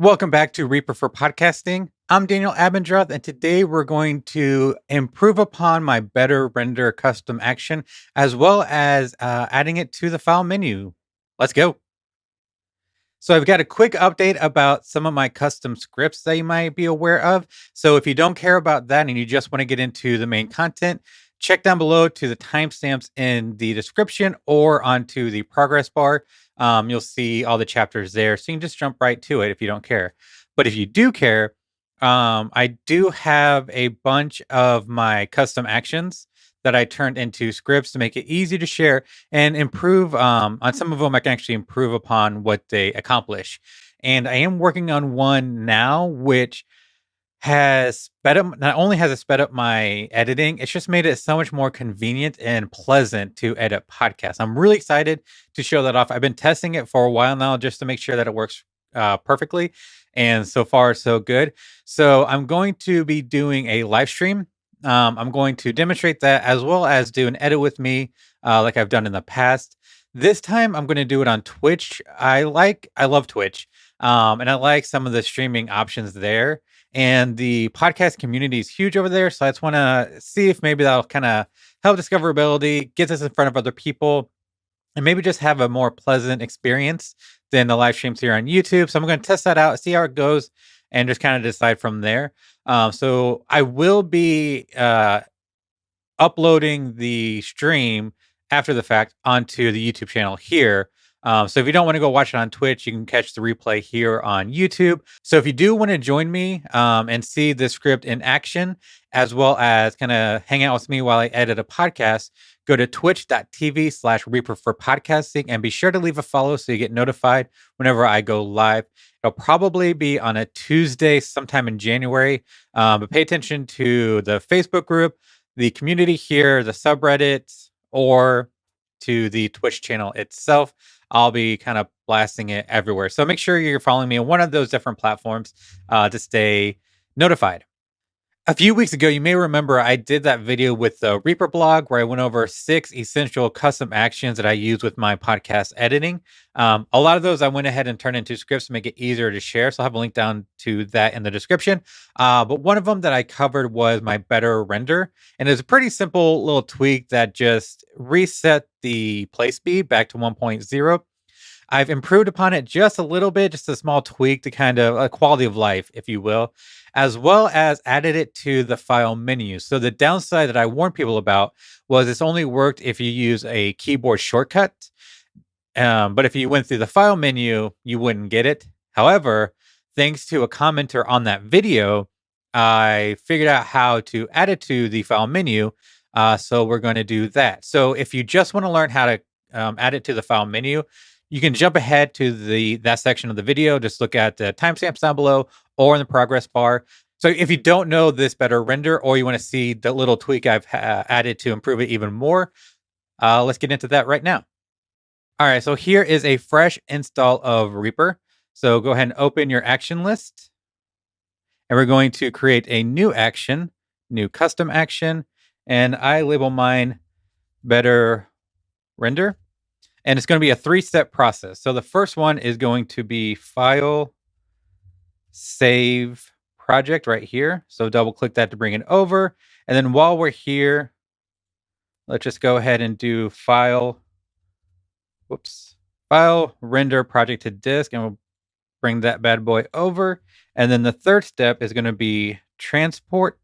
Welcome back to Reaper for Podcasting. I'm Daniel Abendroth, and today we're going to improve upon my better render custom action as well as adding it to the file menu. Let's go. So, I've got a quick update about some of my custom scripts that you might be aware of. So, if you don't care about that and you just want to get into the main content, check down below to the timestamps in the description or onto the progress bar. You'll see all the chapters there. So you can just jump right to it if you don't care. But if you do care, I do have a bunch of my custom actions that I turned into scripts to make it easy to share and improve. On some of them, I can actually improve upon what they accomplish. And I am working on one now, which has sped up not only has it sped up my editing, it's just made it so much more convenient and pleasant to edit podcasts. I'm really excited to show that off. I've been testing it for a while now just to make sure that it works perfectly. And so far, so good. So I'm going to be doing a live stream. I'm going to demonstrate that as well as do an edit with me, like I've done in the past. This time, I'm going to do it on Twitch. I love Twitch, and I like some of the streaming options there, and the podcast community is huge over there. So I just want to see if maybe that'll kind of help discoverability, gets us in front of other people, and maybe just have a more pleasant experience than the live streams here on YouTube. So I'm going to test that out, see how it goes, and just kind of decide from there. So I will be uploading the stream after the fact onto the YouTube channel here. So if you don't want to go watch it on Twitch, you can catch the replay here on YouTube. So if you do want to join me and see the script in action, as well as kind of hang out with me while I edit a podcast, go to twitch.tv/Reaper for podcasting and be sure to leave a follow so you get notified whenever I go live. It'll probably be on a Tuesday sometime in January, but pay attention to the Facebook group, the community here, the subreddit, or to the Twitch channel itself. I'll be kind of blasting it everywhere. So make sure you're following me on one of those different platforms to stay notified. A few weeks ago, you may remember I did that video with the Reaper blog where I went over 6 essential custom actions that I use with my podcast editing. A lot of those I went ahead and turned into scripts to make it easier to share. So I'll have a link down to that in the description. But one of them that I covered was my better render. And it's a pretty simple little tweak that just reset the play speed back to 1.0. I've improved upon it just a little bit, just a small tweak to kind of a quality of life, if you will, as well as added it to the file menu. So the downside that I warned people about was this only worked if you use a keyboard shortcut. But if you went through the file menu, you wouldn't get it. However, thanks to a commenter on that video, I figured out how to add it to the file menu. So we're going to do that. So if you just want to learn how to add it to the file menu, you can jump ahead to that section of the video. Just look at the timestamps down below or in the progress bar. So if you don't know this better render or you want to see the little tweak I've added to improve it even more, let's get into that right now. All right, so here is a fresh install of Reaper. So go ahead and open your action list. And we're going to create a new action, new custom action. And I label mine better render. And it's going to be a 3-step process. So the first one is going to be file, save project right here. So double click that to bring it over. And then while we're here, let's just go ahead and do file, render project to disk, and we'll bring that bad boy over. And then the third step is going to be transport,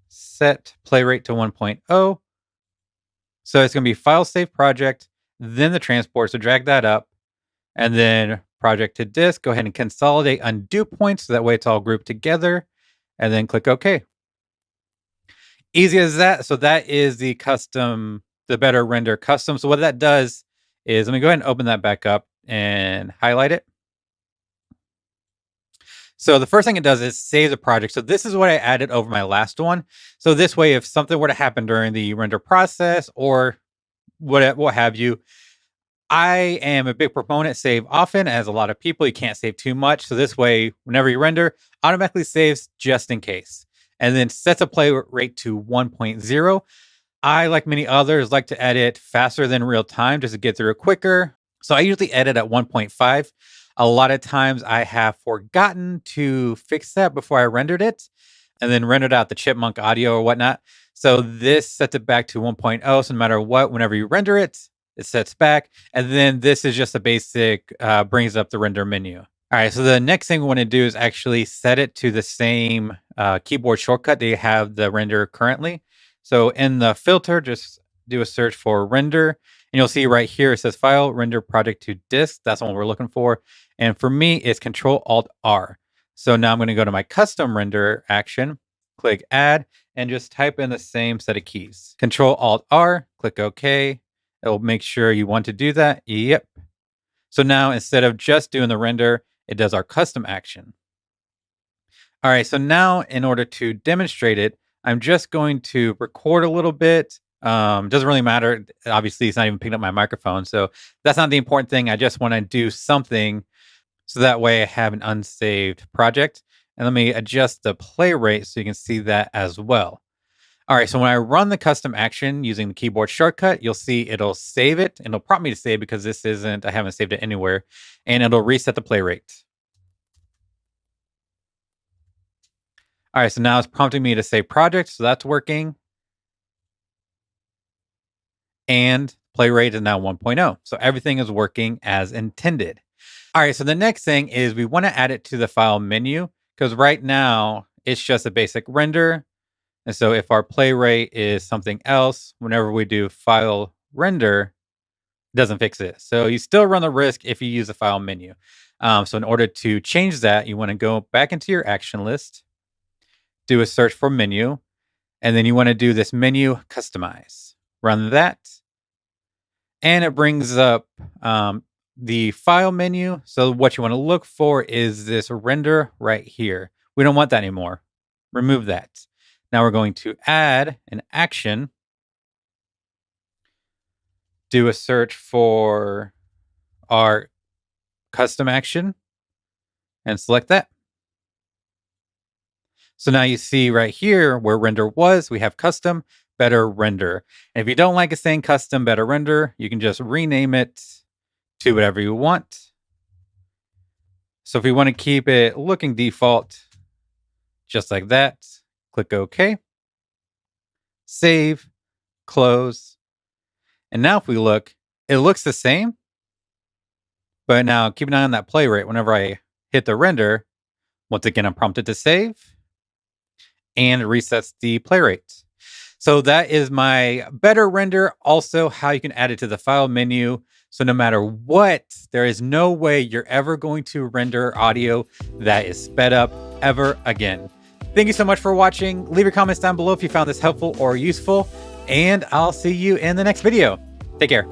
set play rate to 1.0. So it's going to be file save project, then the transport. So drag that up and then project to disk. Go ahead and consolidate undo points. So that way it's all grouped together and then click OK. Easy as that. So that is the better render custom. So what that does is, let me go ahead and open that back up and highlight it. So the first thing it does is save the project. So this is what I added over my last one. So this way, if something were to happen during the render process or what have you, I am a big proponent save often. As a lot of people, you can't save too much. So this way, whenever you render, automatically saves just in case. And then sets a play rate to 1.0. I, like many others, like to edit faster than real time just to get through it quicker. So I usually edit at 1.5. A lot of times I have forgotten to fix that before I rendered it and then rendered out the chipmunk audio or whatnot. So this sets it back to 1.0. So no matter what, whenever you render it, it sets back. And then this is just a basic, brings up the render menu. All right, so the next thing we want to do is actually set it to the same keyboard shortcut that you have the render currently. So in the filter, just do a search for render, and you'll see right here it says file render project to disk. That's what we're looking for. And for me, it's Control Alt R. So now I'm going to go to my custom render action, click add, and just type in the same set of keys. Control Alt R, click OK. It'll make sure you want to do that. Yep. So now instead of just doing the render, it does our custom action. All right, so now in order to demonstrate it, I'm just going to record a little bit. Doesn't really matter. Obviously, it's not even picking up my microphone. So that's not the important thing. I just want to do something so that way I have an unsaved project. And let me adjust the play rate so you can see that as well. All right, so when I run the custom action using the keyboard shortcut, you'll see it'll save it. And it'll prompt me to save because I haven't saved it anywhere. And it'll reset the play rate. All right, so now it's prompting me to save project. So that's working. And play rate is now 1.0. So everything is working as intended. All right, so the next thing is we want to add it to the file menu because right now it's just a basic render. And so if our play rate is something else, whenever we do file render, it doesn't fix it. So you still run the risk if you use the file menu. So in order to change that, you want to go back into your action list, do a search for menu, and then you want to do this menu customize. Run that. And it brings up the file menu. So what you want to look for is this render right here. We don't want that anymore. Remove that. Now we're going to add an action. Do a search for our custom action and select that. So now you see right here where render was, we have custom, better render. And if you don't like it saying custom, better render, you can just rename it to whatever you want. So if we want to keep it looking default, just like that, click OK. Save, close. And now if we look, it looks the same. But now keep an eye on that play rate. Whenever I hit the render, once again, I'm prompted to save. And it resets the play rate. So that is my better render. Also, how you can add it to the file menu. So no matter what, there is no way you're ever going to render audio that is sped up ever again. Thank you so much for watching. Leave your comments down below if you found this helpful or useful. And I'll see you in the next video. Take care.